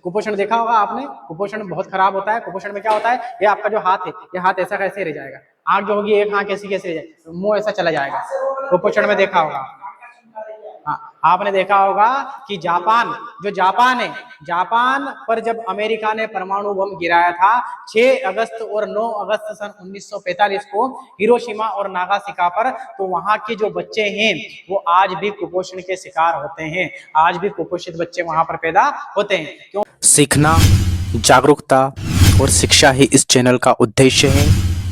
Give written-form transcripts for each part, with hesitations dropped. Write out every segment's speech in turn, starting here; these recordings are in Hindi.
कुपोषण देखा होगा आपने, कुपोषण बहुत खराब होता है। कुपोषण में क्या होता है, ये आपका जो हाथ है, ये हाथ ऐसा कैसे रह जाएगा, आंख जो होगी एक आंख कैसी कैसे रह जाएगी, मुंह ऐसा चला जाएगा। कुपोषण में देखा होगा। हाँ, आपने देखा होगा कि जापान है, जापान पर जब अमेरिका ने परमाणु बम गिराया था 6 अगस्त और 9 अगस्त सन 1945 को हिरोशिमा और नागासाकी पर, तो वहां के जो बच्चे हैं वो आज भी कुपोषण के शिकार होते हैं, आज भी कुपोषित बच्चे वहां पर पैदा होते हैं। क्यों? सीखना, जागरूकता और शिक्षा ही इस चैनल का उद्देश्य है।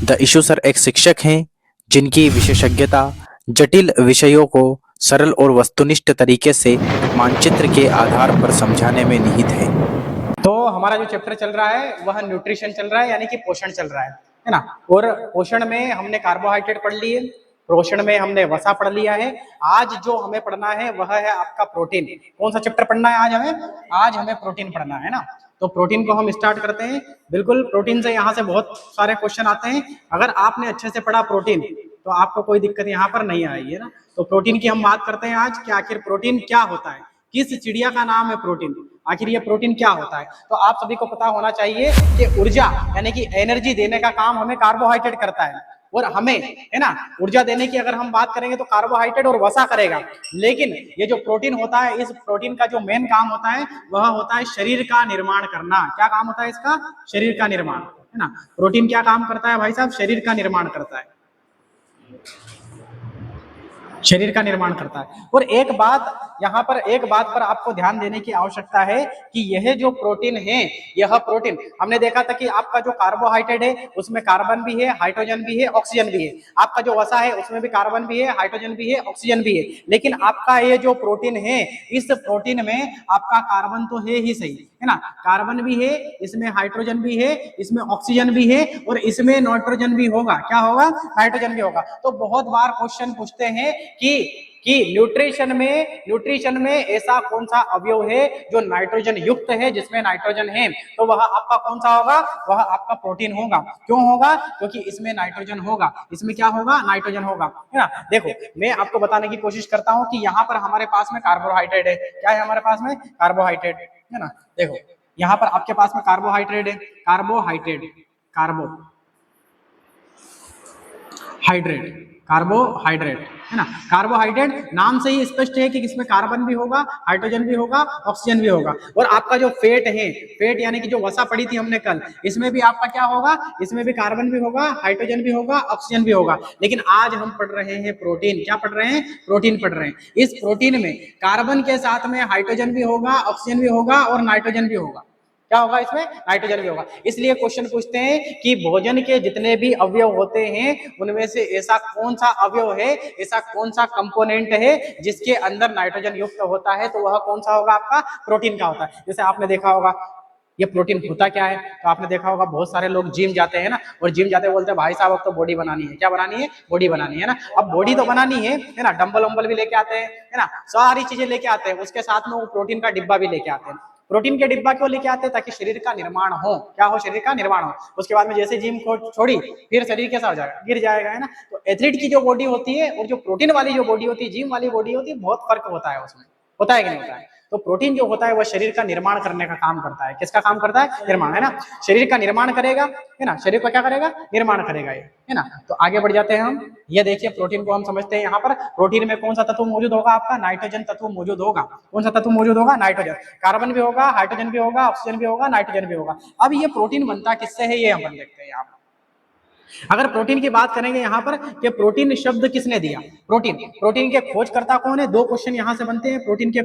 द इशू सर एक शिक्षक हैं जिनकी विशेषज्ञता जटिल विषयों को सरल और वस्तुनिष्ठ तरीके से मानचित्र के आधार पर समझाने में निहित है। तो हमारा जो चैप्टर चल रहा है वह न्यूट्रिशन चल रहा है, यानी कि पोषण चल रहा है ना। और पोषण में हमने कार्बोहाइड्रेट पढ़ लिए, पोषण में हमने वसा पढ़ लिया है। आज जो हमें पढ़ना है वह है आपका प्रोटीन। कौन सा चैप्टर पढ़ना है आज हमें? आज हमें प्रोटीन पढ़ना है ना। तो प्रोटीन को हम स्टार्ट करते हैं। बिल्कुल, प्रोटीन से यहाँ से बहुत सारे क्वेश्चन आते हैं। अगर आपने अच्छे से पढ़ा प्रोटीन तो आपको कोई दिक्कत यहाँ पर नहीं आएगी, है ना। तो प्रोटीन की हम बात करते हैं आज कि आखिर प्रोटीन क्या होता है, किस चिड़िया का नाम है प्रोटीन, आखिर ये प्रोटीन क्या होता है। तो आप सभी को पता होना चाहिए कि ऊर्जा यानी कि एनर्जी देने का काम हमें कार्बोहाइड्रेट करता है, और हमें, है ना, ऊर्जा देने की अगर हम बात करेंगे तो कार्बोहाइड्रेट और वसा करेगा। लेकिन ये जो प्रोटीन होता है, इस प्रोटीन का जो मेन काम होता है वह होता है शरीर का निर्माण करना। क्या काम होता है इसका? शरीर का निर्माण, है ना। प्रोटीन क्या काम करता है भाई साहब? शरीर का निर्माण करता है, शरीर का निर्माण करता है। और एक बात पर आपको ध्यान देने की आवश्यकता है कि यह जो प्रोटीन है, यह प्रोटीन हमने देखा था कि आपका जो कार्बोहाइड्रेट है उसमें कार्बन भी है, हाइड्रोजन भी है, ऑक्सीजन भी है। आपका जो वसा है उसमें भी कार्बन भी है, हाइड्रोजन भी है, ऑक्सीजन भी है। लेकिन आपका ये जो प्रोटीन है, इस प्रोटीन में आपका कार्बन तो है ही सही, है ना, कार्बन भी है, इसमें हाइड्रोजन भी है, इसमें ऑक्सीजन भी है, और इसमें नाइट्रोजन भी होगा। क्या होगा? नाइट्रोजन भी होगा। तो बहुत बार क्वेश्चन पूछते हैं कि न्यूट्रिशन में ऐसा कौन सा अवयव है जो नाइट्रोजन युक्त है, जिसमें नाइट्रोजन है, तो वह आपका कौन सा होगा? वह आपका प्रोटीन होगा। क्यों होगा? क्योंकि इसमें नाइट्रोजन होगा। इसमें क्या होगा? नाइट्रोजन होगा, है ना। देखो, मैं आपको बताने की कोशिश करता हूं कि यहाँ पर हमारे पास में कार्बोहाइड्रेट है। क्या है हमारे पास में? कार्बोहाइड्रेट, है ना। देखो, यहाँ पर आपके पास में कार्बोहाइड्रेट है, कार्बोहाइड्रेट, है ना। कार्बोहाइड्रेट नाम से ही स्पष्ट है कि इसमें कार्बन भी होगा, हाइड्रोजन भी होगा, ऑक्सीजन भी होगा। और आपका जो फेट है, फेट यानी कि जो वसा पड़ी थी हमने कल, इसमें भी आपका क्या होगा? इसमें भी कार्बन भी होगा, हाइड्रोजन भी होगा, ऑक्सीजन भी होगा। लेकिन आज हम पढ़ रहे हैं प्रोटीन। क्या पढ़ रहे हैं? प्रोटीन पढ़ रहे हैं। इस प्रोटीन में कार्बन के साथ में हाइड्रोजन भी होगा, ऑक्सीजन भी होगा, और नाइट्रोजन भी होगा। क्या होगा? इसमें नाइट्रोजन भी होगा। इसलिए क्वेश्चन पूछते हैं कि भोजन के जितने भी अवयव होते हैं उनमें से ऐसा कौन सा अवयव है, ऐसा कौन सा कंपोनेंट है जिसके अंदर नाइट्रोजन युक्त होता है, तो वह कौन सा होगा? आपका प्रोटीन का होता है। जैसे आपने देखा होगा ये प्रोटीन होता क्या है, तो आपने देखा होगा बहुत सारे लोग जिम जाते हैं ना, और जिम जाते बोलते हैं भाई साहब अब तो बॉडी बनानी है। क्या बनानी है? बॉडी बनानी है ना। अब बॉडी तो बनानी है ना, डंबल वंबल भी लेके आते हैं, है ना, सारी चीजें लेके आते हैं, उसके साथ में वो प्रोटीन का डिब्बा भी लेके आते हैं। प्रोटीन के डिब्बा क्यों लेके आते हैं? ताकि शरीर का निर्माण हो। क्या हो? शरीर का निर्माण हो। उसके बाद में जैसे जिम को छोड़ी फिर शरीर कैसा हो जाएगा? गिर जाएगा, है ना। तो एथलीट की जो बॉडी होती है और जो प्रोटीन वाली जो बॉडी होती है, जिम वाली बॉडी होती है, बहुत फर्क होता है उसमें। होता है कि नहीं होता है? तो प्रोटीन जो होता है वह शरीर का निर्माण करने का काम करता है। किसका काम करता है? निर्माण, है ना। शरीर का निर्माण करेगा, है ना, शरीर का क्या करेगा? निर्माण करेगा ये, है ना। तो आगे बढ़ जाते हैं हम। ये देखिए प्रोटीन को हम समझते हैं। यहाँ पर प्रोटीन में कौन सा तत्व मौजूद होगा? आपका नाइट्रोजन तत्व मौजूद होगा। कौन सा तत्व मौजूद होगा? नाइट्रोजन। कार्बन भी होगा, हाइड्रोजन भी होगा, ऑक्सीजन भी होगा, नाइट्रोजन भी होगा। अब ये प्रोटीन बनता किससे है, ये हम देखते हैं यहाँ पर। अगर प्रोटीन की बात करेंगे यहाँ पर कि प्रोटीन शब्द किसने दिया? प्रोटीन के खोजकर्ता कौन है? 2 क्वेश्चन यहाँ से बनते हैं। प्रोटीन के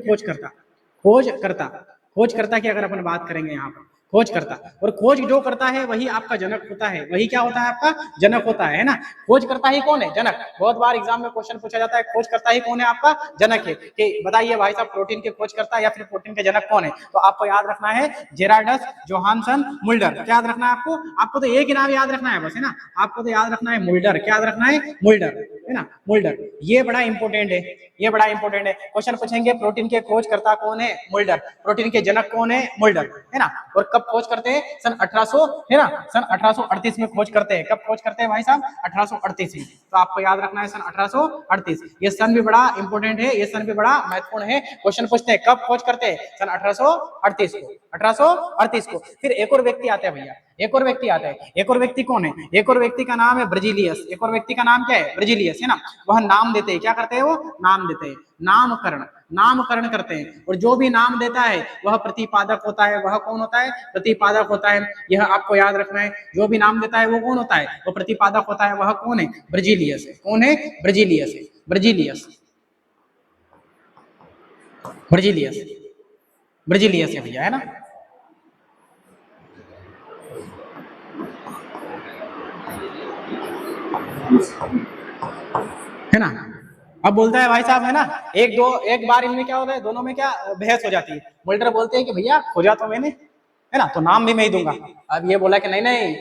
खोजकर्ता की अगर अपन बात करेंगे यहाँ पर, खोजकर्ता, और खोज जो करता है वही आपका जनक होता है। वही क्या होता है? आपका जनक होता है ना। खोजकर्ता ही कौन है? जनक। बहुत बार एग्जाम में क्वेश्चन पूछा जाता है खोजकर्ता ही कौन है? आपका जनक है। कि बताइए भाई साहब प्रोटीन के खोजकर्ता या फिर प्रोटीन के जनक कौन है? तो आपको याद रखना है जेरार्डस जोहानसन मुल्डर। क्या याद रखना है आपको? आपको तो एक ही नाम याद रखना है बस, है ना। आपको तो याद रखना है मुल्डर। क्या याद रखना है? मुल्डर, है ना, मुल्डर। ये बड़ा इंपॉर्टेंट है, ये बड़ा इंपॉर्टेंट है। क्वेश्चन पूछेंगे प्रोटीन के खोजकर्ता कौन है? मुल्डर। प्रोटीन के जनक कौन है? मुल्डर, है ना। और कब कब खोज करते हैं? सन 1800 है ना, सन 1838 में खोज करते हैं। कब खोज करते हैं भाई साहब? 1838 में। तो आपको याद रखना है सन 1838। ये सन भी बड़ा इंपॉर्टेंट है, ये सन भी बड़ा महत्वपूर्ण है। क्वेश्चन पूछते हैं कब खोज करते हैं? सन 1838 को, 1838 को। फिर एक और व्यक्ति आता है भैया, एक और व्यक्ति आता है। एक और व्यक्ति कौन है? एक और व्यक्ति का नाम है ब्रजीलियस। एक और व्यक्ति का नाम क्या है? ब्रजीलियस, है ना। वह नाम देते हैं, क्या करते हैं वो? नाम देते हैं, नामकरण, नामकरण करते हैं। और जो भी नाम देता है वह प्रतिपादक होता है। वह कौन होता है? प्रतिपादक होता है। यह आपको याद रखना है। जो भी नाम देता है वो कौन होता है? वो प्रतिपादक होता है। वह कौन है? ब्रजीलियस है। कौन है? ब्रजीलियस है। ब्रजीलियस, ब्रजीलियस, ब्रजीलियस है भैया, है ना। है ना। अब बोलता है भाई साहब, है ना, एक बार इनमें क्या होता है, दोनों में क्या बहस हो जाती है। मोल्टर बोलते हैं कि भैया खोजा तो मैंने, है ना, तो नाम भी मैं ही दूंगा। अब ये बोला कि नहीं नहीं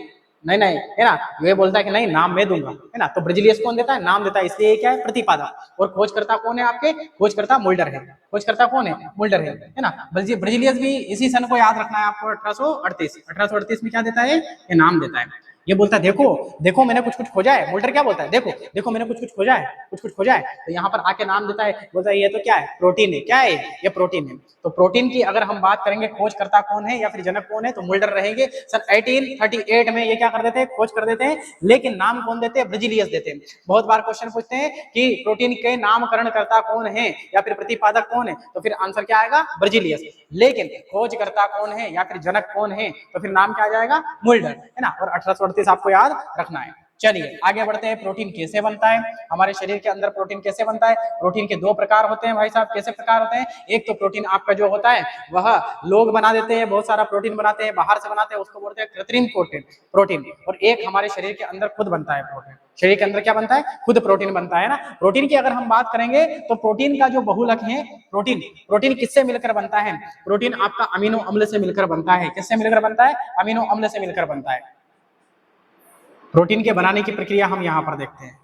नहीं नहीं, है ना, ये बोलता है कि नहीं नाम मैं दूंगा, है ना। तो ब्रजीलियस कौन देता है? नाम देता है, इसलिए क्या है? प्रतिपादक। और खोजकर्ता कौन है आपके? खोजकर्ता मोल्डर है। खोजकर्ता कौन है? मोल्डर है ना। ब्रजीलियस भी इसी सन को याद रखना है आपको, 1838। 1838 में क्या देता है? ये नाम देता है। ये बोलता है देखो देखो मैंने कुछ कुछ खोजा है। मोल्टर क्या बोलता है? देखो देखो मैंने कुछ कुछ खोजा है, कुछ कुछ खोजा है। तो यहाँ पर आके नाम देता है, बोलता है ये तो क्या है? प्रोटीन है। क्या है? ये प्रोटीन है। तो प्रोटीन की अगर हम बात करेंगे खोजकर्ता कौन है या फिर जनक कौन है, तो मोल्डर रहेंगे। सन 1838 में ये क्या कर देते हैं? खोज कर देते हैं। लेकिन नाम कौन देते हैं? ब्रजीलियस देते हैं। बहुत बार क्वेश्चन पूछते हैं कि प्रोटीन के नामकरण करता कौन है या फिर प्रतिपादक कौन है, तो फिर आंसर क्या आएगा? ब्रजीलियस। लेकिन खोजकर्ता कौन है या फिर जनक कौन है, तो फिर नाम क्या आ जाएगा? मोल्डर, है ना। और 1838 आपको याद रखना है। चलिए आगे बढ़ते हैं। प्रोटीन कैसे बनता है? हमारे शरीर के अंदर प्रोटीन कैसे बनता है? प्रोटीन के दो प्रकार होते हैं भाई साहब। कैसे प्रकार होते हैं? एक तो प्रोटीन आपका जो होता है वह लोग बना देते हैं, बहुत सारा प्रोटीन बनाते हैं, बाहर से बनाते हैं, उसको बोलते हैं कृत्रिम प्रोटीन। और एक हमारे शरीर के अंदर खुद बनता है प्रोटीन। शरीर के अंदर क्या बनता है? खुद प्रोटीन बनता है ना। प्रोटीन की अगर हम बात करेंगे तो प्रोटीन का जो बहुलक है, प्रोटीन किससे मिलकर बनता है? प्रोटीन आपका अमीनो अम्ल से मिलकर बनता है। किससे मिलकर बनता है? अमीनो अम्ल से मिलकर बनता है। प्रोटीन के बनाने की प्रक्रिया हम यहाँ पर देखते हैं,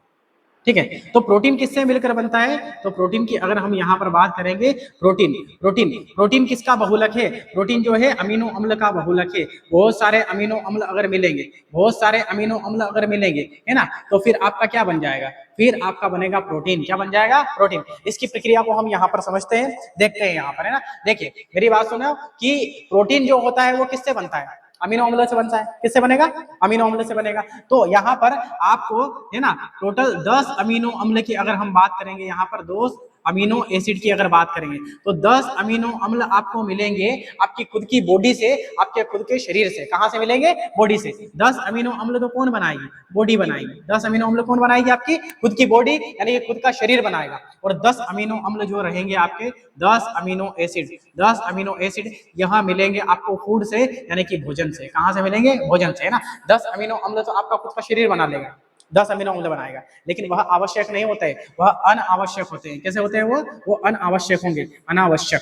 ठीक है। तो प्रोटीन किससे मिलकर बनता है? तो प्रोटीन की अगर हम यहाँ पर बात करेंगे, प्रोटीन किसका बहुलक है? प्रोटीन जो है अमीनो अम्ल का बहुलक है। बहुत सारे अमीनो अम्ल अगर मिलेंगे, बहुत सारे अमीनो अम्ल अगर मिलेंगे, है ना, तो फिर आपका क्या बन जाएगा? फिर आपका बनेगा प्रोटीन। क्या बन जाएगा? प्रोटीन। इसकी प्रक्रिया को हम यहाँ पर समझते हैं, देखते हैं यहाँ पर, है ना। देखिए मेरी बात सुनो कि प्रोटीन जो होता है वो किससे बनता है? अमीनो अम्ल से बनता है। किससे बनेगा? अमीनो अम्ल से बनेगा। तो यहाँ पर आपको, है ना, टोटल 10 अमीनो अम्ल की अगर हम बात करेंगे, यहाँ पर 2 अमीनो एसिड की अगर बात करेंगे तो 10 अमीनो अम्ल आपको मिलेंगे आपकी खुद की बॉडी से, आपके खुद के शरीर से। कहां से मिलेंगे? बॉडी से। 10 अमीनो अम्ल तो कौन बनाएगी? बॉडी बनाएगी। 10 अमीनो अम्ल कौन बनाएगी? आपकी खुद की बॉडी, यानी कि खुद का शरीर बनाएगा। और 10 अमीनो अम्ल जो रहेंगे आपके, 10 अमीनो एसिड यहाँ मिलेंगे आपको फूड से, यानी कि भोजन से। कहां से मिलेंगे? भोजन से, है ना। 10 अमीनो अम्ल तो आपका खुद का शरीर बना लेगा, 10 अमीनो अम्ल बनाएगा, लेकिन वह आवश्यक नहीं होता है, वह अनावश्यक होते हैं। कैसे होते हैं वो अनावश्यक होंगे। अनावश्यक,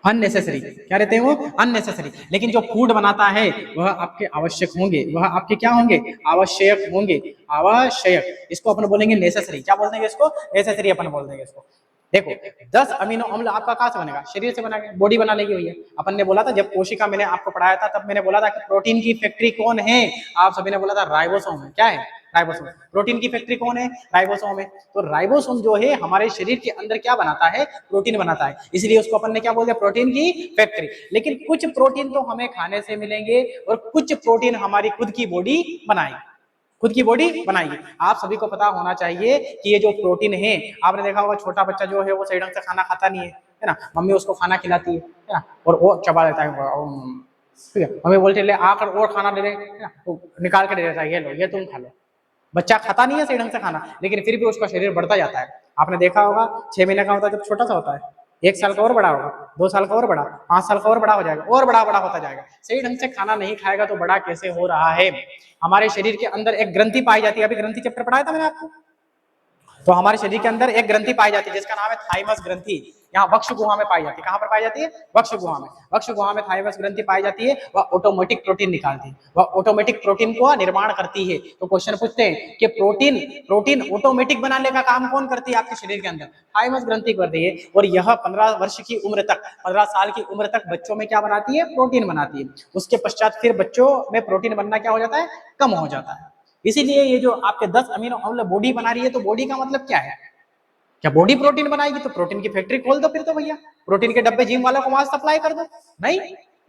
अननेसेसरी। क्या रहते हैं वो? अननेसेसरी। लेकिन जो फूड बनाता है वह आपके आवश्यक होंगे, वह आपके क्या होंगे? आवश्यक होंगे। आवश्यक, इसको अपन बोलेंगे नेसेसरी। क्या बोल देंगे इसको? नेसेसरी अपन बोल देंगे इसको। देखो 10 अमीनो अम्ल आपका कहां से बनेगा? शरीर से बनेगा, बॉडी बना लेगी भैया। अपन ने बोला था जब कोशिका मैंने आपको पढ़ाया था, तब मैंने बोला था कि प्रोटीन की फैक्ट्री कौन है? आप सभी ने बोला था राइबोसोम है। क्या है? राइबोसोम। प्रोटीन की फैक्ट्री कौन है? राइबोसोम है। तो राइबोसोम जो है हमारे शरीर के अंदर क्या बनाता है? प्रोटीन बनाता है। इसलिए उसको अपन ने क्या बोल दिया? प्रोटीन की फैक्ट्री। लेकिन कुछ प्रोटीन तो हमें खाने से मिलेंगे और कुछ प्रोटीन हमारी खुद की बॉडी बनाएगी, खुद की बॉडी बनाएगी। आप सभी को पता होना चाहिए कि ये जो प्रोटीन है, आपने देखा होगा छोटा बच्चा जो है वो सही ढंग से खाना खाता नहीं है ना। मम्मी उसको खाना खिलाती है ना, और वो चबा लेता है, ठीक है। मम्मी बोलती है ले आकर और खाना दे दे, निकाल के दे देता है, ये लो ये तुम खा लो। बच्चा खाता नहीं है सही ढंग से खाना, लेकिन फिर भी उसका शरीर बढ़ता जाता है। आपने देखा होगा 6 महीने का होता है जब छोटा सा होता है, 1 साल का और बड़ा होगा, 2 साल का और बड़ा, 5 साल का और बड़ा हो जाएगा, और बड़ा होता जाएगा। सही ढंग से खाना नहीं खाएगा तो बड़ा कैसे हो रहा है? हमारे शरीर के अंदर एक ग्रंथि पाई जाती है, अभी ग्रंथि चैप्टर पढ़ाया था मैंने आपको। तो हमारे शरीर के अंदर एक ग्रंथि पाई जाती है जिसका नाम है थाइमस ग्रंथि, यहाँ वक्ष गुहा में पाई जाती है। कहाँ पर पाई जाती है? वक्ष गुहा में। वक्ष गुहा में थाइमस ग्रंथि पाई जाती है, वह ऑटोमेटिक प्रोटीन निकालती है, वह ऑटोमेटिक प्रोटीन को निर्माण करती है। तो क्वेश्चन पूछते हैं कि प्रोटीन ऑटोमेटिक बनाने का काम कौन करती है आपके शरीर के अंदर? थाइमस ग्रंथि करती है। और यह 15 वर्ष की उम्र तक, 15 साल की उम्र तक बच्चों में क्या बनाती है? प्रोटीन बनाती है। उसके पश्चात फिर बच्चों में प्रोटीन बनना क्या हो जाता है? कम हो जाता है। इसीलिए ये जो आपके 10 अमीनो अम्ल बॉडी बना रही है, तो बॉडी का मतलब क्या है? क्या बॉडी प्रोटीन बनाएगी? तो प्रोटीन की फैक्ट्री खोल दो फिर तो भैया, प्रोटीन के डब्बे जिम वालों को वहां सप्लाई कर दो। नहीं,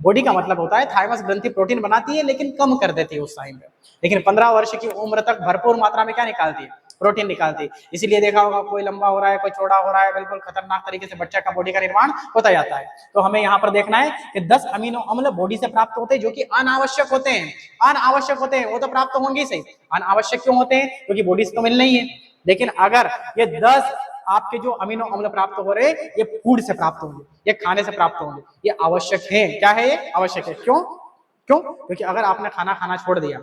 बॉडी का मतलब होता है थाइमस ग्रंथि प्रोटीन बनाती है लेकिन कम कर देती है उस टाइम पे। लेकिन 15 वर्ष की उम्र तक भरपूर मात्रा में क्या निकालती है? प्रोटीन निकालती है। इसीलिए देखा होगा कोई लंबा हो रहा है, कोई चौड़ा हो रहा है, बिल्कुल खतरनाक तरीके से बच्चा का बॉडी का निर्माण होता जाता है। तो हमें यहाँ पर देखना है कि 10 अमीनो अम्ल बॉडी से प्राप्त होते हैं जो कि अनावश्यक होते हैं। अनावश्यक होते हैं, वो तो प्राप्त होंगे ही सही, अनावश्यक क्यों होते हैं? क्योंकि बॉडी से तो मिलना ही है। लेकिन अगर ये 10 आपके जो अमीनो अम्ल प्राप्त हो रहे, ये फूड से प्राप्त होंगे, ये खाने से प्राप्त होंगे, ये आवश्यक है। क्या है ये? आवश्यक है। क्यों? क्योंकि अगर आपने खाना खाना छोड़ दिया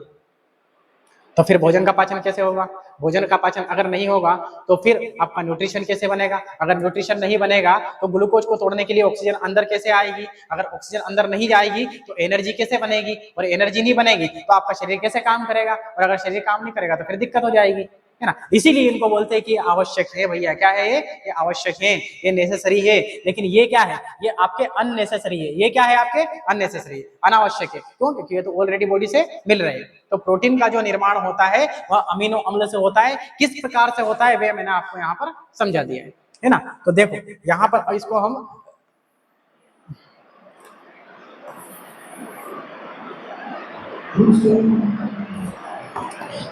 तो फिर भोजन का पाचन कैसे होगा? भोजन का पाचन अगर नहीं होगा तो फिर आपका न्यूट्रिशन कैसे बनेगा? अगर न्यूट्रिशन नहीं बनेगा तो ग्लूकोज को तोड़ने के लिए ऑक्सीजन अंदर कैसे आएगी? अगर ऑक्सीजन अंदर नहीं जाएगी तो एनर्जी कैसे बनेगी? और एनर्जी नहीं बनेगी तो आपका शरीर कैसे काम करेगा? और अगर शरीर काम नहीं करेगा तो फिर दिक्कत हो जाएगी, है ना। इसीलिए इनको बोलते हैं कि आवश्यक है भैया। क्या है ये आवश्यक है, ये नेसेसरी है। लेकिन ये क्या है? ये आपके अननेसेसरी है। ये क्या है? आपके अननेसेसरी, अनावश्यक है। क्यों? क्योंकि ये तो ऑलरेडी बॉडी से मिल रहे हैं। तो प्रोटीन का जो निर्माण होता है वह अमीनो अम्ल से होता है। किस प्रकार से होता है वह मैंने आपको यहाँ पर समझा दिया है ना। तो देखो यहाँ पर इसको हम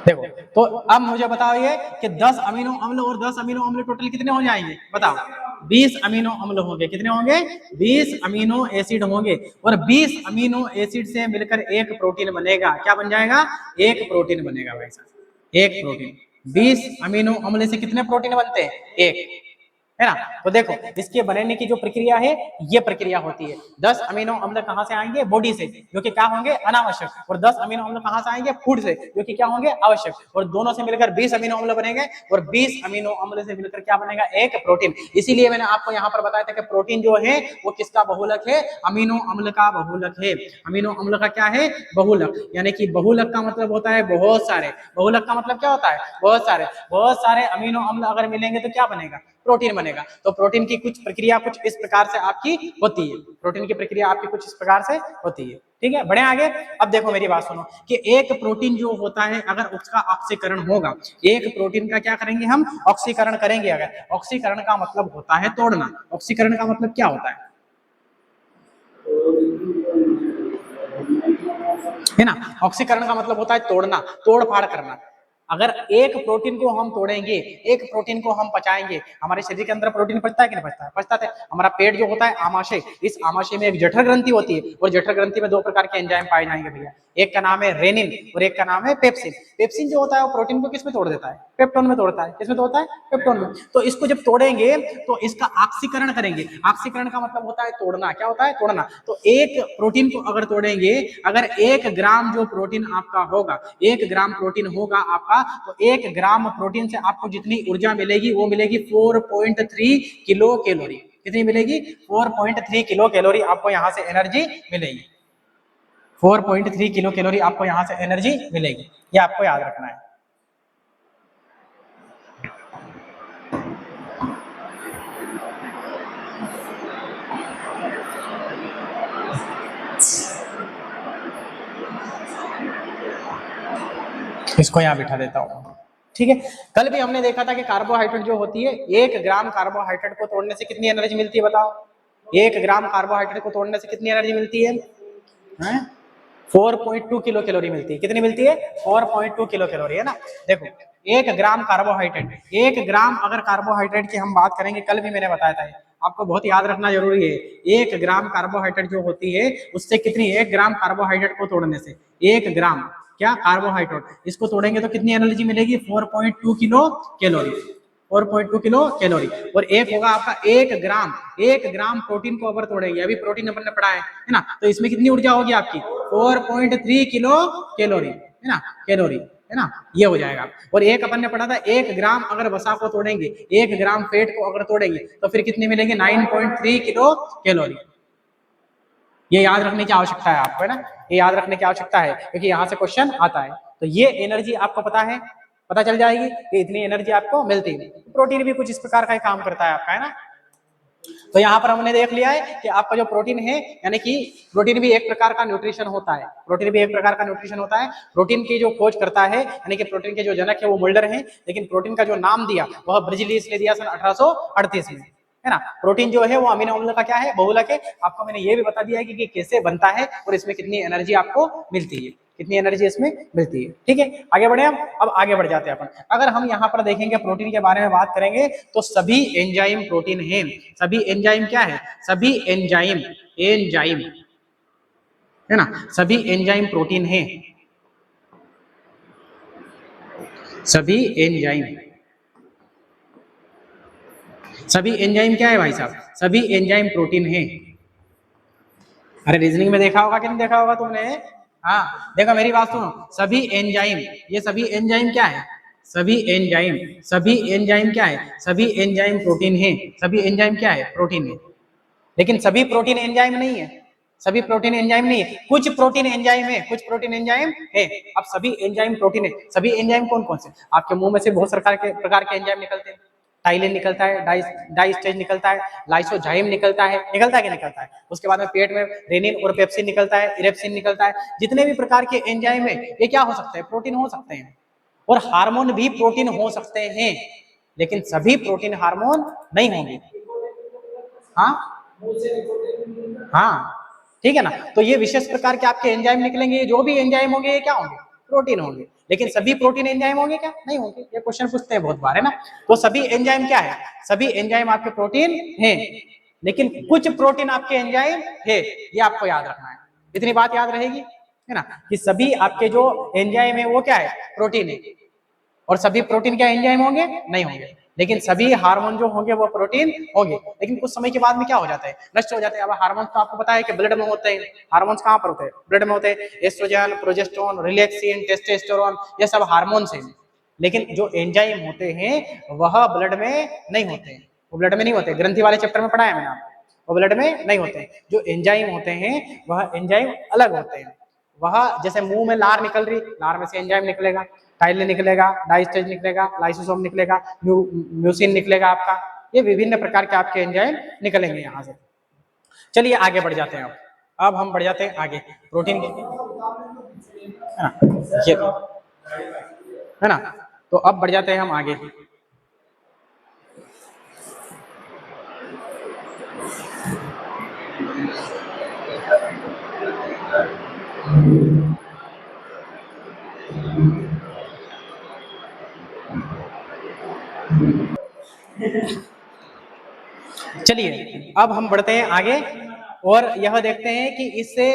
देखो, तो अब मुझे बताओ ये कि 10 अमीनो अम्ल और 10 अमीनो अम्ल टोटल कितने हो जाएंगे? बताओ। 20 अमीनो अम्ल होंगे। कितने होंगे? 20 अमीनो एसिड होंगे। और 20 अमीनो एसिड से मिलकर एक प्रोटीन बनेगा। क्या बन जाएगा? एक प्रोटीन बनेगा भाई साहब, एक प्रोटीन। 20 अमीनो अम्ल से कितने प्रोटीन बनते हैं? एक, है ना। तो देखो इसके बनने की जो प्रक्रिया है ये प्रक्रिया होती है। 10 अमीनो अम्ल कहां से आएंगे? बॉडी से, जो कि क्या होंगे? अनावश्यक। और 10 अमीनो अम्ल कहां से आएंगे? फूड से, जो कि क्या होंगे? आवश्यक। और दोनों से मिलकर 20 अमीनो अम्ल बनेंगे। और 20 अमीनो अम्ल से मिलकर क्या बनेगा? एक प्रोटीन। इसीलिए मैंने आपको यहाँ पर बताया था कि प्रोटीन जो है वो किसका बहुलक है? अमीनो अम्ल का बहुलक है। अमीनो अम्ल का क्या है? बहुलक। यानी कि बहुलक का मतलब होता है बहुत सारे। बहुलक का मतलब क्या होता है? बहुत सारे। बहुत सारे अमीनो अम्ल अगर मिलेंगे तो क्या बनेगा? प्रोटीन बनेगा। तो प्रोटीन की कुछ प्रक्रिया कुछ इस प्रकार से आपकी होती है। प्रोटीन की प्रक्रिया आपकी कुछ इस प्रकार से होती है। ठीक है, बढ़े आगे। अब देखो मेरी बात सुनो कि एक प्रोटीन जो होता है अगर उसका ऑक्सीकरण होगा, एक प्रोटीन का क्या करेंगे हम? ऑक्सीकरण करेंगे। अगर ऑक्सीकरण का मतलब होता है तोड़ना। ऑक्सीकरण का मतलब क्या होता है ना। ऑक्सीकरण का मतलब होता है तोड़ना, तोड़ फाड़ करना। अगर एक प्रोटीन को हम तोड़ेंगे, एक प्रोटीन को हम पचाएंगे, हमारे शरीर के अंदर प्रोटीन पचता है कि नहीं पचता है? पचता है। हमारा पेट जो होता है आमाशय, इस आमाशय में एक जठर ग्रंथि होती है। और जठर ग्रंथि में दो प्रकार के एंजाइम पाए जाएंगे भैया। एक का नाम है रेनिन और एक का नाम है पेप्सिन। पेप्सिन जो होता है वो प्रोटीन को किस में तोड़ देता है? पेप्टोन में तोड़ता है। किसमें तोड़ता है? पेप्टोन में। तो इसको जब तोड़ेंगे तो इसका ऑक्सीकरण करेंगे। ऑक्सीकरण का मतलब होता है तोड़ना। क्या होता है? तोड़ना। तो एक प्रोटीन को अगर तोड़ेंगे, अगर 1 ग्राम जो प्रोटीन आपका होगा, 1 ग्राम प्रोटीन होगा आपका, तो 1 ग्राम प्रोटीन से आपको जितनी ऊर्जा मिलेगी वो मिलेगी 4.3 किलो कैलोरी। कितनी मिलेगी? 4.3 किलो कैलोरी आपको यहाँ से एनर्जी मिलेगी। 4.3 किलो कैलोरी आपको यहां से एनर्जी मिलेगी। ये आपको याद रखना है। इसको यहां बिठा देता हूं। ठीक है, कल भी हमने देखा था कि कार्बोहाइड्रेट जो होती है, 1 ग्राम कार्बोहाइड्रेट को तोड़ने से कितनी एनर्जी मिलती है? बताओ। 1 ग्राम कार्बोहाइड्रेट को तोड़ने से कितनी एनर्जी मिलती है? 4.2 किलो कैलोरी मिलती है। कितनी मिलती है? 4.2 किलो कैलोरी, है ना। देखो 1 ग्राम कार्बोहाइड्रेट, 1 ग्राम अगर कार्बोहाइड्रेट की हम बात करेंगे, कल भी मैंने बताया था, आपको बहुत याद रखना जरूरी है। 1 ग्राम कार्बोहाइड्रेट जो होती है उससे कितनी, 1 ग्राम कार्बोहाइड्रेट को तोड़ने से 1 ग्राम क्या कार्बोहाइड्रेट, इसको तोड़ेंगे तो कितनी एनर्जी मिलेगी? 4.2 किलो कैलोरी। 4.2 kilo calorie. और एक होगा आपका 1 ग्राम, 1 ग्राम प्रोटीन को अगर तोड़ेंगे, अभी प्रोटीन अपन ने पढ़ा है ना, तो इसमें कितनी ऊर्जा होगी आपकी? 4.3 किलो कैलोरी, है ना, कैलोरी, है ना, ये हो जाएगा। और एक अपन ने पढ़ा था 1 ग्राम अगर वसा को तोड़ेंगे, 1 ग्राम फैट को अगर तोड़ेंगे तो फिर कितनी मिलेगी, 9.3 किलो कैलोरी। ये याद रखने की आवश्यकता है आपको, है ना, ये याद रखने की आवश्यकता है क्योंकि यहाँ से क्वेश्चन आता है। तो ये एनर्जी आपको पता है, पता चल जाएगी कि इतनी एनर्जी आपको मिलती है। प्रोटीन भी कुछ इस प्रकार का ही काम करता है आपका, है ना। तो यहाँ पर हमने देख लिया है कि आपका जो प्रोटीन है, यानी कि प्रोटीन भी एक प्रकार का न्यूट्रिशन होता है, प्रोटीन भी एक प्रकार का न्यूट्रिशन होता है। प्रोटीन की जो खोज करता है, यानी कि प्रोटीन के जो जनक है वो मुल्डर है, लेकिन प्रोटीन का जो नाम दिया वह ब्रिजलीस ने दिया सन 1838 में, है ना। प्रोटीन जो है वो अमीनो अम्ल का क्या है, बहुलक है। आपको मैंने ये भी बता दिया है कि कैसे बनता है और इसमें कितनी एनर्जी आपको मिलती है, कितनी एनर्जी इसमें मिलती है। ठीक है, आगे बढ़े हम। अब आगे बढ़ जाते हैं अपन। अगर हम यहाँ पर देखेंगे प्रोटीन के बारे में बात करेंगे तो सभी एंजाइम प्रोटीन है। सभी एंजाइम क्या है, सभी एंजाइम, एंजाइम, है ना, सभी एंजाइम प्रोटीन है। सभी एंजाइम, सभी एंजाइम क्या है भाई साहब, सभी एंजाइम प्रोटीन है। अरे रीजनिंग में देखा होगा कि नहीं देखा होगा तुमने, हाँ देखो मेरी बात सुनो, सभी एंजाइम, ये सभी एंजाइम क्या है, सभी एंजाइम, सभी एंजाइम क्या है, सभी एंजाइम प्रोटीन है। सभी एंजाइम क्या है, प्रोटीन है। लेकिन सभी प्रोटीन एंजाइम नहीं है, सभी प्रोटीन एंजाइम नहीं है, कुछ प्रोटीन एंजाइम है, कुछ प्रोटीन एंजाइम है। अब सभी एंजाइम प्रोटीन है। सभी एंजाइम कौन कौन से, आपके मुंह में से बहुत प्रकार के एंजाइम निकलते हैं। टाइलिन निकलता है, डाई स्टेज निकलता है, लाइसोजाइम निकलता है, निकलता है कि निकलता है। उसके बाद में पेट में रेनिन और पेप्सिन निकलता है, इरेप्सिन निकलता है। जितने भी प्रकार के एंजाइम है ये क्या हो सकते हैं, प्रोटीन हो सकते हैं। और हार्मोन भी प्रोटीन हो सकते हैं, लेकिन सभी प्रोटीन हार्मोन नहीं होंगे। हाँ हाँ, ठीक है ना। तो ये विशेष प्रकार के आपके एंजाइम निकलेंगे, जो भी एंजाइम होंगे ये क्या होंगे, प्रोटीन होंगे। लेकिन सभी प्रोटीन एंजाइम होंगे क्या, नहीं होंगे। ये क्वेश्चन पूछते हैं बहुत बार, है ना। तो सभी एंजाइम क्या है, सभी एंजाइम आपके प्रोटीन हैं, लेकिन कुछ प्रोटीन आपके एंजाइम है, ये आपको याद रखना है। इतनी बात याद रहेगी, है ना, कि सभी आपके जो एंजाइम है वो क्या है, प्रोटीन है। और सभी प्रोटीन क्या एंजाइम होंगे, नहीं होंगे। लेकिन सभी हार्मोन जो होंगे वो प्रोटीन होंगे, लेकिन कुछ समय के बाद में क्या हो जाता है, नष्ट हो जाते हैं। अब हार्मोन्स तो आपको पता है कि ब्लड में होते हैं। हार्मोन्स कहाँ पर होते हैं, ब्लड में होते हैं। एस्ट्रोजन, प्रोजेस्टेरोन, रिलैक्सिन, टेस्टोस्टेरोन, ये सब हार्मोन्स हैं। लेकिन जो एंजाइम होते हैं वह ब्लड में नहीं होते हैं, वो ब्लड में नहीं होते। ग्रंथि वाले चैप्टर में पढ़ाया मैंने आपको, वो ब्लड में नहीं होते हैं। जो एंजाइम होते हैं वह एंजाइम अलग होते हैं। वह जैसे मुंह में लार निकल रही, लार में से एंजाइम निकलेगा, टाइलिन निकलेगा, डाइस्टेज निकलेगा, लाइसोसोम निकलेगा, म्यूसिन निकलेगा आपका। ये विभिन्न प्रकार के आपके एंजाइम निकलेंगे यहाँ से। चलिए आगे बढ़ जाते हैं। अब हम बढ़ जाते हैं आगे प्रोटीन की, है ना, ये है ना। तो अब बढ़ जाते हैं हम आगे। चलिए अब हम बढ़ते हैं आगे और यह देखते हैं कि इससे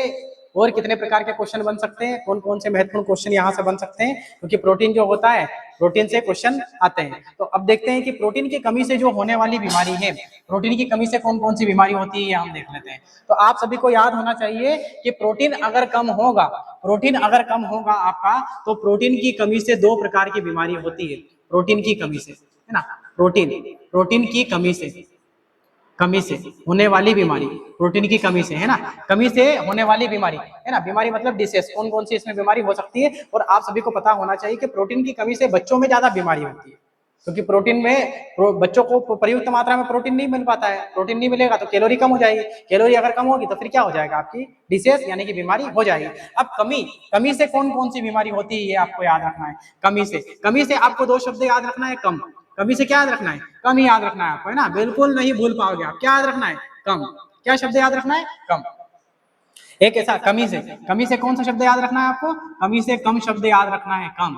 और कितने प्रकार के क्वेश्चन बन सकते हैं, कौन कौन से महत्वपूर्ण क्वेश्चन यहाँ से बन सकते हैं, क्योंकि प्रोटीन जो होता है प्रोटीन से क्वेश्चन आते हैं। तो अब देखते हैं कि प्रोटीन की कमी से जो होने वाली बीमारी है, प्रोटीन की कमी से कौन कौन सी बीमारी होती है, ये हम देख लेते हैं। तो आप सभी को याद होना चाहिए कि प्रोटीन अगर कम होगा, प्रोटीन अगर कम होगा आपका, तो प्रोटीन की कमी से 2 प्रकार की बीमारी होती है। प्रोटीन की कमी से, है ना, प्रोटीन की कमी से होने वाली बीमारी, प्रोटीन की कमी से, है ना, कमी से होने वाली बीमारी, है ना। बीमारी मतलब डिसीज, कौन कौन सी इसमें बीमारी हो सकती है। और आप सभी को पता होना चाहिए कि प्रोटीन की कमी से बच्चों में ज्यादा बीमारी होती है, क्योंकि प्रोटीन में बच्चों को पर्याप्त मात्रा में प्रोटीन नहीं मिल पाता है। प्रोटीन नहीं मिलेगा तो कैलोरी कम हो जाएगी, कैलोरी अगर कम होगी तो फिर क्या हो जाएगा, आपकी डिसीज यानी कि बीमारी हो जाएगी। अब कमी से कौन कौन सी बीमारी होती है ये आपको याद रखना है। कमी से आपको 2 शब्द याद रखना है, कम। कमी से क्या याद रखना है, कम ही याद रखना है आपको, है ना, बिल्कुल नहीं भूल पाओगे आप। क्या याद रखना है, कम। क्या शब्द याद रखना है, कम। एक ऐसा कमी से कौन सा शब्द याद रखना है आपको, कमी से कम शब्द याद रखना है, कम।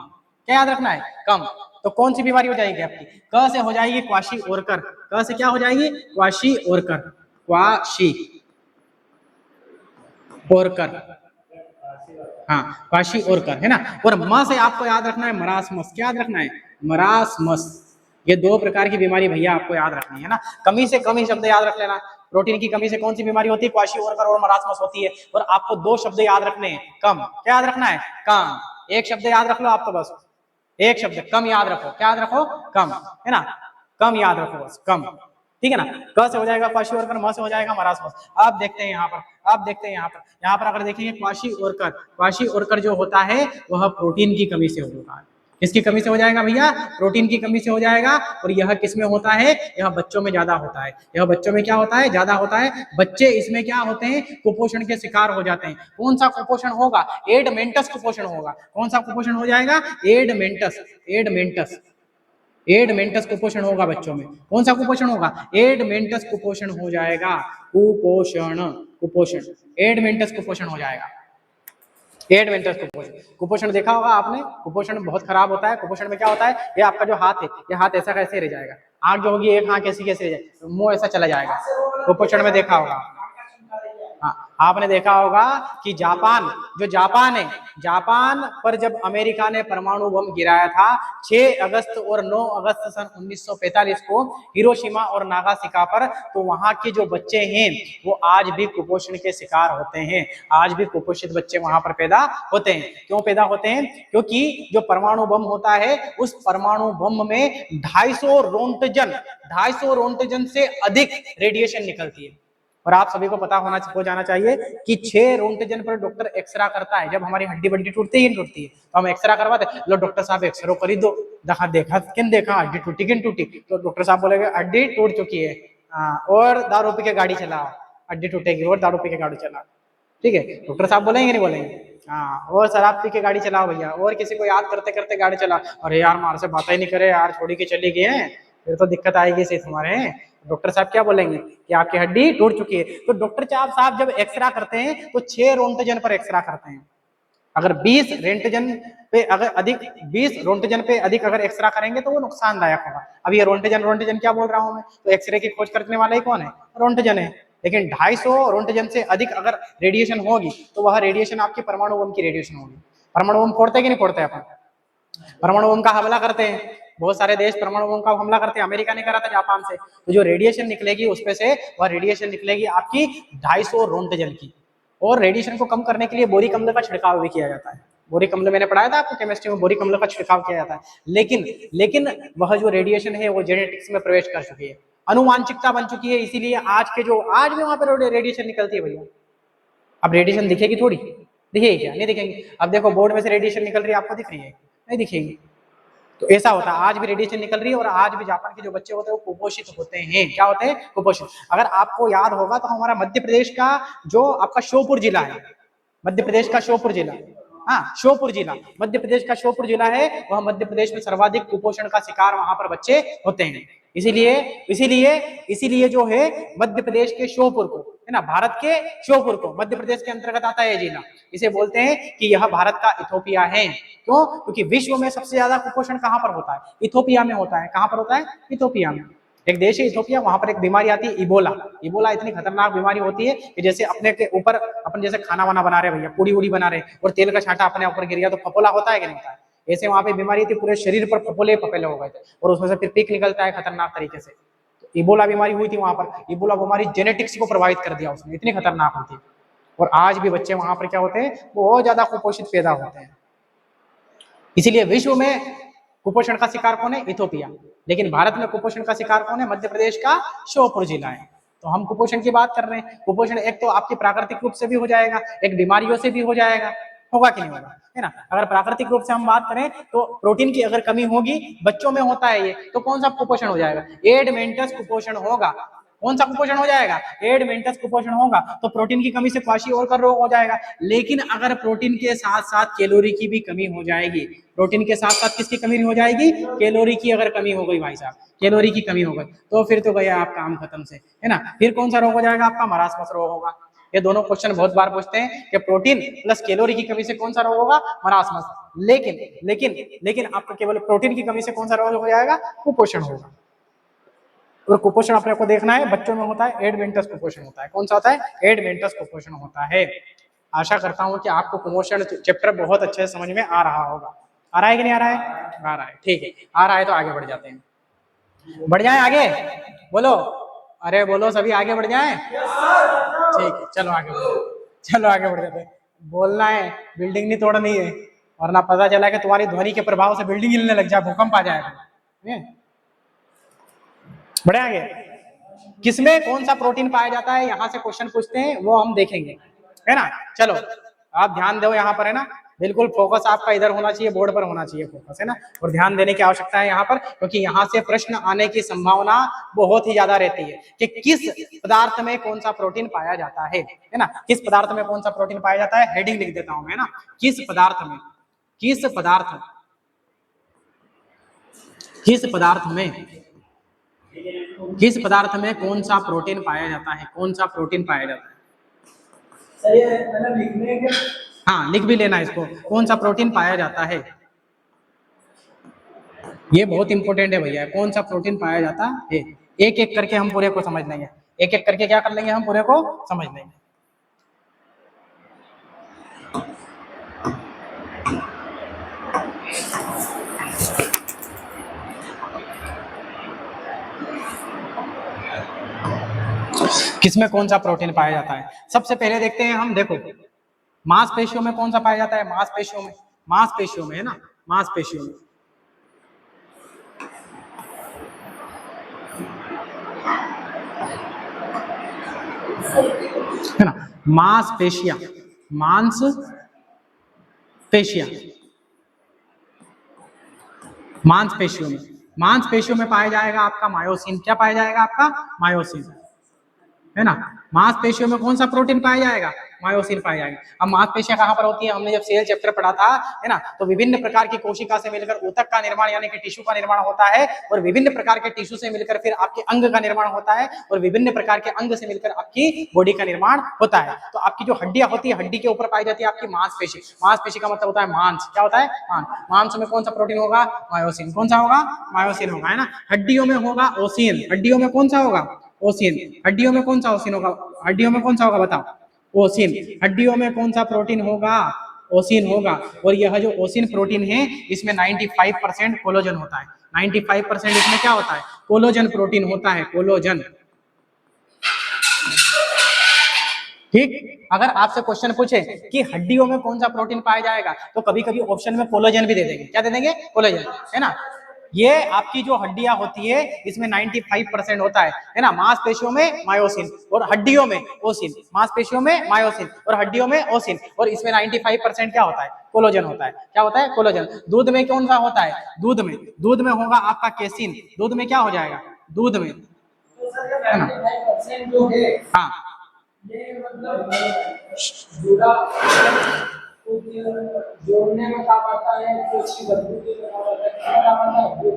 क्या याद रखना है, कम। तो कौन सी बीमारी हो जाएगी आपकी, क से हो जाएगी क्वाशी-ओरकर। क से क्या हो जाएगी, क्वाशी-ओरकर, क्वाशी-ओरकर, हाँ क्वाशी-ओरकर, है ना। और म से आपको याद रखना है मरासमस। क्या याद रखना है, मरासमस। ये 2 प्रकार की बीमारी भैया आपको याद रखनी है ना। कमी से कम ही शब्द याद रख लेना। प्रोटीन की कमी से कौन सी बीमारी होती है, क्वाशी-ओरकर और मरासमस होती है। और आपको 2 शब्द याद रखने हैं, कम। क्या याद रखना है, कम। एक शब्द याद रख लो आप तो बस, एक शब्द कम याद रखो, क्या याद रखो, कम, है ना, कम याद रखो बस, कम, ठीक है ना। क से हो जाएगा क्वाशी और कर, म से हो जाएगा मरासमस। आप देखते हैं यहाँ पर, आप देखते हैं यहाँ पर अगर देखेंगे क्वाशी और कर, क्वाशी और कर जो होता है वह प्रोटीन की कमी से होता है। किसकी कमी से हो जाएगा भैया, प्रोटीन की कमी से हो जाएगा। और यह किस में होता है, यह बच्चों में ज्यादा होता है, यह बच्चों में क्या होता है, ज्यादा होता है। बच्चे इसमें क्या होते हैं, कुपोषण के शिकार हो जाते हैं। कौन सा कुपोषण होगा, एड मेंटस कुपोषण होगा। कौन सा कुपोषण हो जाएगा, एड मेंटस, एड मेंटस, एड मेंटस कुपोषण होगा बच्चों में। कौन सा कुपोषण होगा, एड मेंटस कुपोषण हो जाएगा, कुपोषण, कुपोषण, एड मेंटस कुपोषण हो जाएगा, एड मेंटस कुपोषण। कुपोषण देखा होगा आपने, कुपोषण बहुत खराब होता है। कुपोषण में क्या होता है, ये आपका जो हाथ है, ये हाथ ऐसा कैसे रह जाएगा, आंख जो होगी एक आंख कैसी कैसे रह जाएगी, मुंह ऐसा चला जाएगा, कुपोषण में देखा होगा। हाँ, आपने देखा होगा कि जापान, जो जापान है, जापान पर जब अमेरिका ने परमाणु बम गिराया था 6 अगस्त और 9 अगस्त सन 1945 को हिरोशिमा और नागासाकी पर, तो वहां के जो बच्चे हैं वो आज भी कुपोषण के शिकार होते हैं। आज भी कुपोषित बच्चे वहां पर पैदा होते हैं। क्यों पैदा होते हैं, क्योंकि जो परमाणु बम होता है उस परमाणु बम में 250 रोन्टजन से अधिक रेडिएशन निकलती है। और आप सभी को पता हो जाना चाहिए कि 6 रोन्टजन पर डॉक्टर एक्सरा करता है। जब हमारी हड्डी बड्डी टूटती है, टूटती है तो हम एक्सरा करवाते हैं, लो डॉक्टर साहब एक्सरो कर दो, देखा देखा किन देखा हड्डी टूटी किन टूटी, तो डॉक्टर साहब बोलेंगे हड्डी टूट चुकी है, और दारू पी के गाड़ी चलाओ, हड्डी टूटेगी और दारू पी के गाड़ी चलाओ, ठीक है, डॉक्टर साहब बोलेंगे नहीं बोलेंगे, हाँ, और शराब पी के गाड़ी चलाओ भैया, और किसी को याद करते करते गाड़ी चलाओ, अरे यार मार से बात ही नहीं करे यार, छोड़ी के चली गए हैं, फिर तो दिक्कत आएगी से तुम्हारे। डॉक्टर साहब क्या बोलेंगे कि आपकी हड्डी टूट चुकी है। तो डॉक्टर साहब जब एक्सरा करते हैं तो 6 रोन्टजन पर एक्सरा करते हैं। अगर 20 रोन्टजन पे अधिक अगर एक्सरा करेंगे तो वो नुकसानदायक होगा। अब ये रोन्टजन क्या बोल रहा हूं मैं, तो एक्सरे की खोज करने वाला ही कौन है, रोन्टजन है। लेकिन 250 रोन्टजन से अधिक अगर रेडिएशन होगी तो वह रेडिएशन आपकी परमाणु बम की रेडिएशन होगी। परमाणु बम फोड़ते कि नहीं फोड़ते, अपन परमाणु बम का हमला करते हैं, बहुत सारे देश परमाणु बम का हमला करते हैं। अमेरिका ने करा था जापान से, तो जो रेडिएशन निकलेगी उसपे से वह रेडिएशन निकलेगी आपकी 250 रोन्टजन की। और रेडिएशन को कम करने के लिए बोरिक अम्ल का छिड़काव भी किया जाता है। बोरिक अम्ल मैंने पढ़ाया था आपको केमिस्ट्री में, बोरिक अम्ल का छिड़काव किया जाता है। लेकिन वह जो रेडिएशन है वो जेनेटिक्स में प्रवेश कर चुकी है, अनुवांशिकता बन चुकी है, इसीलिए आज भी वहां पर रेडिएशन निकलती है भैया। अब रेडिएशन दिखेगी थोड़ी, दिखेगी क्या, नहीं दिखेंगी। अब देखो बोर्ड में से रेडिएशन निकल रही है, आपको दिख रही है, नहीं दिखेगी। तो ऐसा होता है, आज भी रेडिएशन निकल रही है और आज भी जापान के जो बच्चे होते हैं वो कुपोषित होते हैं। क्या होते हैं, कुपोषित। अगर आपको याद होगा तो हमारा मध्य प्रदेश का जो आपका श्योपुर जिला है, मध्य प्रदेश का श्योपुर जिला, हाँ श्योपुर जिला, मध्य प्रदेश का श्योपुर जिला है, वह मध्य प्रदेश में सर्वाधिक कुपोषण का शिकार वहां पर बच्चे होते हैं। इसीलिए जो है मध्य प्रदेश के श्योपुर को, है ना, भारत के श्योपुर को, मध्य प्रदेश के अंतर्गत आता है ये जिला, इसे बोलते हैं कि यह भारत का इथोपिया है। क्यों, क्योंकि विश्व में सबसे ज्यादा कुपोषण कहां पर होता है, इथोपिया में होता है। कहां पर होता है, इथोपिया में। एक देश है इथोपिया, वहां पर एक बीमारी आती है इबोला। इबोला इतनी खतरनाक बीमारी होती है कि जैसे अपने के ऊपर, अपन जैसे खाना वाना बना रहे भैया, पूड़ी उड़ी बना रहे और तेल का छांटा अपने ऊपर गिर गया तो फपोला होता है कि नहीं होता है, ऐसे वहां पे बीमारी थी, पूरे शरीर पर फपोले हो गए थे और उसमें से फिर पीक निकलता है खतरनाक तरीके से। तो इबोला बीमारी हुई थी वहां पर। इबोला बीमारी जेनेटिक्स को प्रभावित कर दिया उसने, इतनी खतरनाक होती है। और आज भी बच्चे वहां पर क्या होते हैं, बहुत ज्यादा कुपोषित पैदा होते हैं। इसीलिए विश्व में कुपोषण का शिकार कौन है, इथोपिया। लेकिन भारत में कुपोषण का शिकार कौन है, मध्य प्रदेश का श्योपुर जिला है। तो हम कुपोषण की बात कर रहे हैं। कुपोषण एक तो आपकी प्राकृतिक रूप से भी हो जाएगा, एक बीमारियों से भी हो जाएगा, होगा कि नहीं होगा, है ना। अगर प्राकृतिक रूप से हम बात करें तो प्रोटीन की अगर कमी होगी, बच्चों में होता है ये, तो कौन सा कुपोषण हो जाएगा, एड मेंटस कुपोषण होगा। कौन सा कुपोषण हो जाएगा, एड मेंटस कुपोषण होगा। तो प्रोटीन की कमी से क्वाशी-ओरकर रोग हो जाएगा। लेकिन अगर प्रोटीन के साथ साथ कैलोरी की भी कमी हो जाएगी, प्रोटीन के साथ साथ किसकी कमी हो जाएगी, कैलोरी की अगर कमी हो गई भाई साहब, कैलोरी की कमी हो गई, तो फिर तो गया आप काम खत्म से, है ना। फिर कौन सा रोग हो जाएगा, आपका मरासमस रोग होगा। ये दोनों क्वेश्चन बहुत बार पूछते हैं कि प्रोटीन प्लस कैलोरी की कमी से कौन सा रोग होगा, मरासमस। लेकिन आपको केवल प्रोटीन की कमी से कौन सा रोग हो जाएगा, कुपोषण होगा। और कुपोषण अपने को देखना है, बच्चों में होता है एड मेंटस कुपोषण होता है। कौन सा होता है, एड मेंटस कुपोषण होता है। आशा करता हूं कि आपको कुपोषण चैप्टर बहुत अच्छे से समझ में आ रहा होगा। आ रहा है कि नहीं आ रहा है, आ रहा है, ठीक है। आ रहा है तो आगे बढ़ जाते हैं, बढ़ जाए आगे, बोलो, अरे बोलो सभी, आगे बढ़ जाए, ठीक है, चलो आगे बढ़ जाते हैं। बोलना है, बिल्डिंग नहीं तोड़नी है, वरना पता चला कि तुम्हारी ध्वनि के प्रभाव से बिल्डिंग हिलने लग जाए, भूकंप आ जाएगा। बढ़े आगे, किसमें कौन सा प्रोटीन पाया जाता है, यहां से क्वेश्चन पूछते हैं, वो हम देखेंगे, है ना। चलो आप ध्यान दो यहाँ पर, है ना, बिल्कुल फोकस आपका इधर होना चाहिए, बोर्ड पर होना चाहिए फोकस, है ना, और ध्यान देने की आवश्यकता है यहाँ पर, क्योंकि यहाँ से प्रश्न आने की संभावना बहुत ही ज्यादा रहती है कि किस पदार्थ में कौन सा प्रोटीन पाया जाता है ना, किस पदार्थ में कौन सा प्रोटीन पाया जाता है। हेडिंग लिख देता हूं मैं, है ना, किस पदार्थ में, किस पदार्थ, किस पदार्थ में, किस पदार्थ में कौन सा प्रोटीन पाया जाता है, कौन सा प्रोटीन पाया जाता है। हाँ लिख भी लेना इसको, कौन सा प्रोटीन पाया जाता है, ये बहुत इंपॉर्टेंट है भैया, कौन सा प्रोटीन पाया जाता है। एक एक करके हम पूरे को समझ लेंगे, एक एक करके क्या कर लेंगे, हम पूरे को समझ लेंगे। किसमें कौन सा प्रोटीन पाया जाता है, सबसे पहले देखते हैं हम, देखो मांसपेशियों में कौन सा पाया जाता है, मांसपेशियों में, मांसपेशियों में, है ना, मांसपेशियों में, है ना, मांसपेशियां, मांसपेशियां, मांसपेशियों में, मांसपेशियों में पाया जाएगा आपका मायोसिन, क्या पाया जाएगा आपका मायोसिन, है ना। मांसपेशियों में कौन सा प्रोटीन पाया जाएगा, मायोसिन पाया जाएगा। अब मांसपेशियां कहां पर होती है, हमने जब सेल चैप्टर पढ़ा था, है ना, तो विभिन्न प्रकार की कोशिका से मिलकर ऊतक का निर्माण यानी कि टिश्यू का निर्माण होता है, और विभिन्न प्रकार के टिश्यू से मिलकर फिर आपके अंग का निर्माण होता है, और विभिन्न प्रकार के अंग से मिलकर आपकी बॉडी का निर्माण होता है। तो आपकी जो हड्डियां होती है, हड्डी के ऊपर पाई जाती है आपकी मांसपेशी, मांसपेशी का मतलब होता है मांस, क्या होता है मांस, मांस में कौन सा प्रोटीन होगा, मायोसिन, कौन सा होगा, मायोसिन होगा, है ना। हड्डियों में होगा ओसिन, हड्डियों में कौन सा होगा, ओसिन, हड्डियों में कौन सा ओसिन होगा, हड्डियों में कौन सा होगा बताओ, ओसिन, हड्डियों में कौन सा प्रोटीन होगा, ओसिन होगा। और यह जो ओसिन प्रोटीन है, इसमें 95% कोलोजन होता है, 95% इसमें क्या होता है, कोलोजन प्रोटीन होता है, कोलोजन। ठीक, अगर आपसे क्वेश्चन पूछे कि हड्डियों में कौन सा प्रोटीन पाया जाएगा, तो कभी कभी ऑप्शन में कोलोजन भी दे देंगे, क्या दे देंगे, कोलोजन, है ना। ये आपकी जो हड्डियां होती है, इसमें 95% होता है ना। मांसपेशियों में मायोसिन और हड्डियों में ओसिन, मांसपेशियों में मायोसिन और हड्डियों में ओसिन, और इसमें 95% क्या होता है, कोलोजन होता है, क्या होता है, कोलोजन। दूध में कौन सा होता है, दूध में, दूध में होगा आपका केसिन, दूध में क्या हो जाएगा, दूध में, है ना, हाँ, जोड़ने में काम आता है, तो उसकी मजबूती में काम आता है,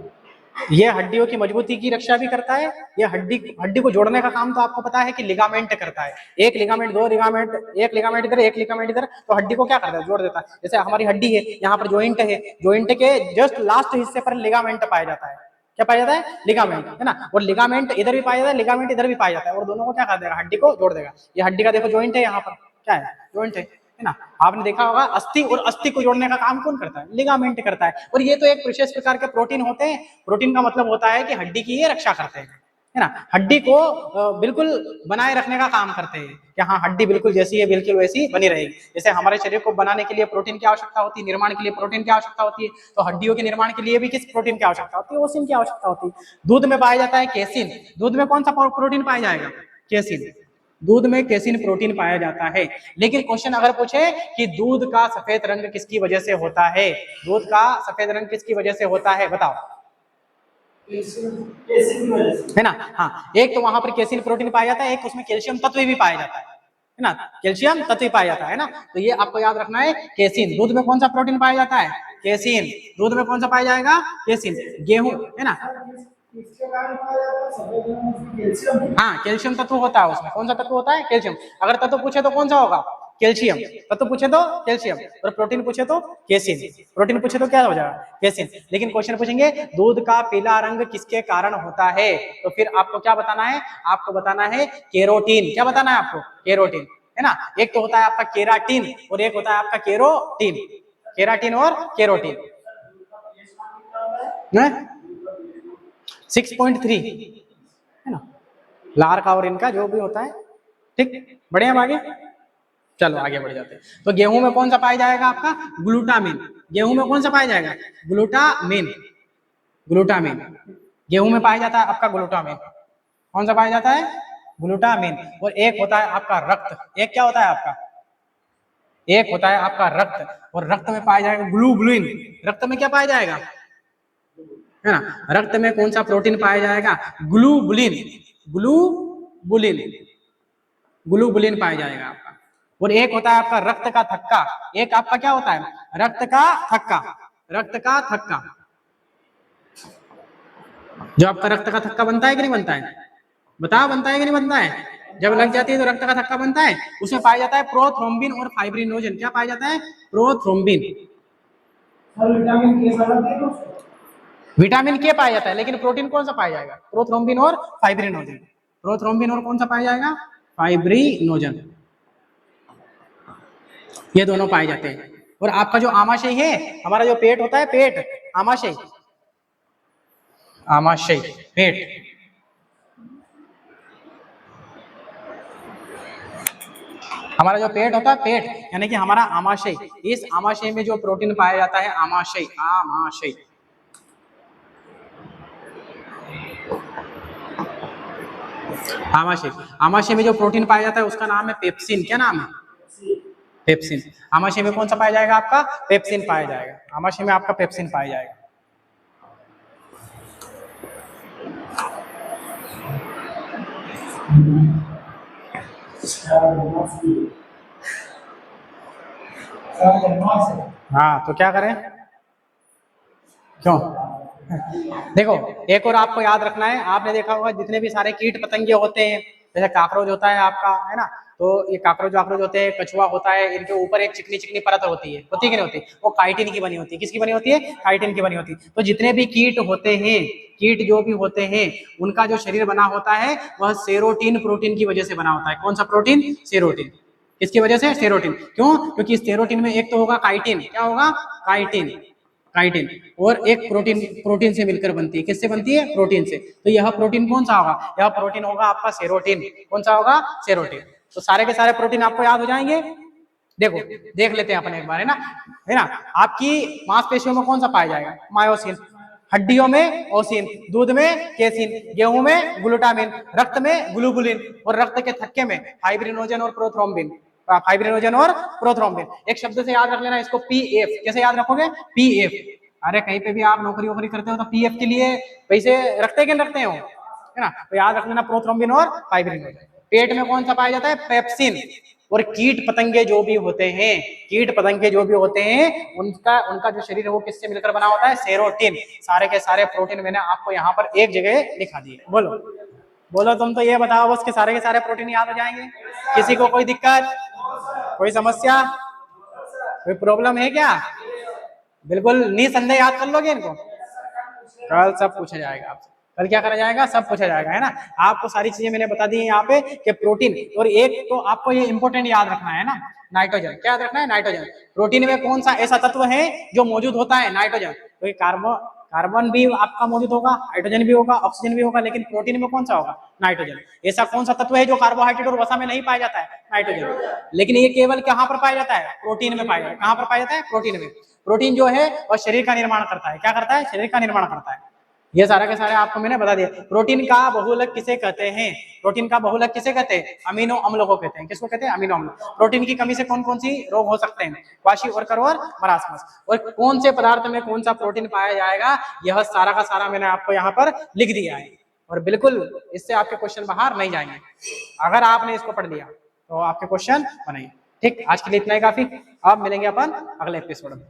ये हड्डियों की मजबूती की रक्षा भी करता है। ये हड्डी को जोड़ने का काम तो आपको पता है कि लिगामेंट करता है, एक लिगामेंट, दो लिगामेंट, एक लिगामेंट इधर, एक लिगामेंट इधर, तो हड्डी को क्या करता है, जोड़ देता है। जैसे हमारी हड्डी है, यहाँ पर जॉइंट है, जॉइंट के जस्ट लास्ट हिस्से पर लिगामेंट पाया जाता है, क्या पाया जाता है, लिगामेंट, है ना। और लिगामेंट इधर भी पाया जाता है, लिगामेंट इधर भी पाया जाता है, और दोनों को क्या कर देगा, हड्डी को जोड़ देगा। ये हड्डी का देखो जॉइंट है, यहाँ पर क्या है, जॉइंट है ना। आपने देखा होगा अस्थि और अस्थि को जोड़ने का काम कौन करता है, लिगामेंट करता है। और ये तो एक विशेष प्रकार के प्रोटीन होते हैं, प्रोटीन का मतलब होता है कि हड्डी की ये रक्षा करते हैं, है ना, हड्डी को बिल्कुल बनाए रखने का काम करते हैं कि हाँ हड्डी बिल्कुल जैसी है बिल्कुल वैसी बनी रहेगी। जैसे हमारे शरीर को बनाने के लिए प्रोटीन की आवश्यकता होती है, निर्माण के लिए प्रोटीन की आवश्यकता होती है, तो हड्डियों के निर्माण के लिए भी किस प्रोटीन की आवश्यकता होती है, ओसिन की आवश्यकता होती है। दूध में पाया जाता है केसिन, दूध में कौन सा प्रोटीन पाया जाएगा, केसिन, दूध में केसिन प्रोटीन पाया जाता है। लेकिन क्वेश्चन अगर पूछे कि दूध का सफेद रंग किसकी वजह से होता है, दूध का सफेद रंग किसकी वजह से होता है बताओ, है ना, हाँ, एक तो वहां पर केसिन प्रोटीन पाया जाता है, एक उसमें कैल्शियम तत्व भी पाया जाता है ना, कैल्शियम तत्व पाया जाता है ना। तो ये आपको याद रखना है, केसिन, दूध में कौन सा प्रोटीन पाया जाता है, केसिन, दूध में कौन सा पाया जाएगा, केसिन। गेहूं, है ना, हाँ कैल्शियम तत्व होता है उसमें, कौन सा तत्व होता है, कैल्शियम। अगर तत्व पूछे तो कौन सा होगा, कैल्शियम, तत्व पूछे तो कैल्शियम, और प्रोटीन पूछे तो केसिन, प्रोटीन पूछे तो क्या हो जाएगा, केसिन। लेकिन क्वेश्चन पूछेंगे दूध का पीला रंग किसके कारण होता है, तो फिर आपको क्या बताना है, आपको बताना है केरोटीन, क्या बताना है आपको, केरोटीन, है ना। एक तो होता है आपका केराटिन और एक होता है आपका केरोटीन, केराटिन और केरोटीन, 6.3, है ना, लार का और इनका जो भी होता है। ठीक, बढ़े हम आगे, चलो आगे बढ़ जाते हैं। तो गेहूं में कौन सा पाया जाएगा आपका, ग्लूटामिन, गेहूं में कौन सा पाया जाएगा? ग्लूटामिन। ग्लूटामिन गेहूं में पाया जाता है आपका ग्लूटामिन। कौन सा पाया जाता है? ग्लूटामिन। और एक होता है आपका रक्त। एक क्या होता है आपका? एक होता है आपका रक्त, और रक्त में पाया जाएगा ग्लोबुलिन। रक्त में क्या पाया जाएगा? है ना, रक्त में कौन सा प्रोटीन पाया जाएगा? ग्लोबुलिन। ग्लोबुलिन, ग्लोबुलिन पाया जाएगा आपका। और एक होता है आपका रक्त का थक्का। एक आपका क्या होता है? रक्त का थक्का। रक्त का थक्का, जो आपका रक्त का थक्का बनता है कि नहीं बनता है? बताओ, बनता है कि नहीं बनता है? जब लग जाती है तो रक्त का थक्का बनता है। उसमें पाया जाता है प्रोथ्रोम्बिन और फाइब्रिनोजन। क्या पाया जाता है? प्रोथ्रोम्बिन। विटामिन के पाया जाता है, लेकिन प्रोटीन कौन सा पाया जाएगा? प्रोथ्रोम्बिन और फाइब्रिनोजन। प्रोथ्रोम्बिन और कौन सा पाया जाएगा? फाइब्रिनोजन। ये दोनों पाए जाते हैं। और आपका जो आमाशय है, हमारा जो पेट होता है, पेट, आमाशय, आमाशय, पेट, हमारा जो पेट होता है, पेट यानी कि हमारा आमाशय, इस आमाशय में जो प्रोटीन पाया जाता है, आमाशय, आमाशय, आमाशय, आमाशय में जो प्रोटीन पाया जाता है उसका नाम है पेप्सिन। क्या नाम है? पेप्सिन। आमाशय में कौन सा पाया जाएगा आपका? पेप्सिन पाया जाएगा। आमाशय में आपका पेप्सिन पाया जाएगा। हाँ, तो क्या करें? क्यों? देखो, एक और आपको याद रखना है। आपने देखा होगा जितने भी सारे कीट पतंगे होते हैं, जैसे काकरोच होता है आपका, है ना, तो ये काकरोच वाकरोच होते हैं, कछुआ होता है, इनके ऊपर एक चिकनी चिकनी परत होती है कि नहीं होती? वो काइटिन की बनी होती है। किसकी बनी होती है? काइटिन की बनी होती है। तो जितने भी कीट होते हैं, कीट जो भी होते हैं, उनका जो शरीर बना होता है वह सेरोटीन प्रोटीन की वजह से बना होता है। कौन सा प्रोटीन? सेरोटीन। किसकी वजह से? सेरोटीन। क्यों? क्योंकि सेरोटीन में एक तो होगा काइटिन। क्या होगा? Chitin, chitin. और एक प्रोटीन, प्रोटीन से मिलकर बनती है। किससे बनती है? प्रोटीन से। तो यह प्रोटीन कौन सा होगा? यह प्रोटीन होगा आपका सेरोटीन। कौन सा होगा? सेरोटीन। तो सारे के सारे प्रोटीन आपको याद हो जाएंगे। देखो, देख लेते हैं अपन एक बार, है ना, है ना। आपकी मांसपेशियों में कौन सा पाया जाएगा? मायोसिन। हड्डियों में ओसिन, दूध में केसिन, गेहूं में ग्लूटामिन, रक्त में ग्लोबुलिन, और रक्त के थक्के में फाइब्रिनोजन और प्रोथ्रोम्बिन। फाइब्रिनोजन और प्रोथ्रोम्बिन। एक शब्द से याद रख लेना इसको, पीएफ। कैसे याद रखोगे? पीएफ। अरे कहीं पे भी आप नौकरी वोकरी करते हो तो पीएफ के लिए पैसे रखते कि नहीं रखते हो, है ना? तो याद रख लेना प्रोथ्रोम्बिन और फाइब्रिनोजन। पेट में कौन सा पाया जाता है? पेप्सिन। और कीट पतंगे जो भी होते हैं, कीट पतंगे जो भी होते हैं, उनका उनका जो शरीर है वो किससे मिलकर बना होता है? सेरोटीन। सारे के सारे प्रोटीन मैंने आपको यहाँ पर एक जगह लिखा दिए। बोलो, बोलो तुम तो ये बताओ बस के सारे प्रोटीन याद हो जाएंगे? किसी को कोई दिक्कत, कोई समस्या, कोई प्रॉब्लम है क्या? बिल्कुल निसंदेह याद कर लोगे इनको। कल सब पूछा जाएगा आपसे। कल क्या करा जाएगा? सब पूछा जाएगा, है ना। आपको सारी चीजें मैंने बता दी है यहाँ पे कि प्रोटीन। और एक तो आपको ये इंपॉर्टेंट याद रखना है ना, नाइट्रोजन। क्या याद रखना है? नाइट्रोजन। प्रोटीन में कौन सा ऐसा तत्व है जो मौजूद होता है? नाइट्रोजन। तो कार्बन भी आपका मौजूद होगा, हाइड्रोजन भी होगा, ऑक्सीजन भी होगा, लेकिन प्रोटीन में कौन सा होगा? नाइट्रोजन। ऐसा कौन सा तत्व है जो कार्बोहाइड्रेट और वसा में नहीं पाया जाता है? नाइट्रोजन। लेकिन ये केवल कहाँ पर पाया जाता है? प्रोटीन में पाया जाता है। कहाँ पर पाया जाता है? प्रोटीन में। प्रोटीन जो है वह शरीर का निर्माण करता है। क्या करता है? शरीर का निर्माण करता है। ये सारा के सारे आपको मैंने बता दिया। प्रोटीन का बहुलक किसे कहते हैं? प्रोटीन का बहुलक किसे कहते हैं? अमीनो अम्ल को कहते हैं। किसको कहते हैं? अमीनो अम्ल। प्रोटीन की कमी से कौन कौन सी रोग हो सकते हैं? क्वाशीओरकर और मरासमस। और कौन से पदार्थ में कौन सा प्रोटीन पाया जाएगा, यह सारा का सारा मैंने आपको यहाँ पर लिख दिया है। और बिल्कुल इससे आपके क्वेश्चन बाहर नहीं जाएंगे। अगर आपने इसको पढ़ लिया तो आपके क्वेश्चन बनाइए। ठीक, आज के लिए इतना ही काफी। अब मिलेंगे अपन अगले एपिसोड में।